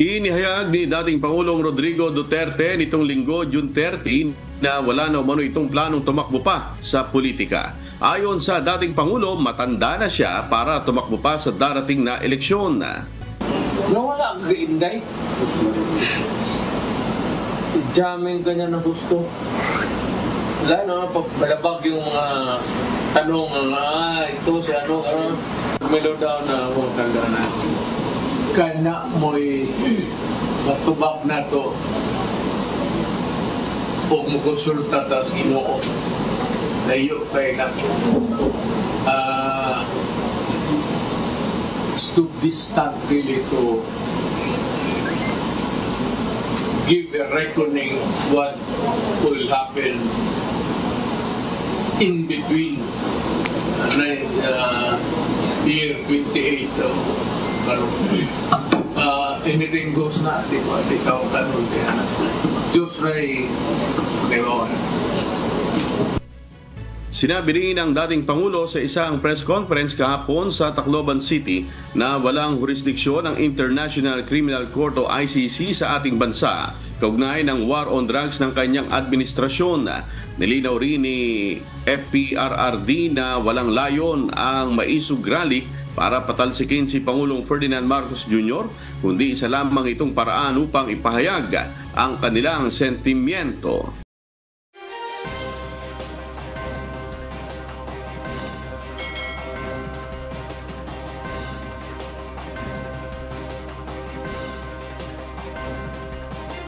Inihayag ni dating Pangulong Rodrigo Duterte nitong linggo, June 30, na wala na umano itong planong tumakbo pa sa politika. Ayon sa dating Pangulo, matanda na siya para tumakbo pa sa darating na eleksyon. Nawala ang kainday. Jamming kanya na gusto. Wala na, balabag yung mga tanong, ito si ano, melo daw na ako kanda na. Kana mo'y matubak na to huwag mo konsulta tas Ginoo. Layo kay na it's too distant really to give a reckoning what will happen in between year 28 anything goes na, di ba? Di tao tanong kaya Diyos ray dewa. Sinabi rin ng dating Pangulo sa isang press conference kahapon sa Tacloban City na walang jurisdiksyon ang International Criminal Court o ICC sa ating bansa kaugnay ng war on drugs ng kanyang administrasyon. Nilinaw rin ni FPRRD na walang layon ang maisog rally para patalsikin si Pangulong Ferdinand Marcos Jr., kundi isa lamang itong paraan upang ipahayag ang kanilang sentimiento.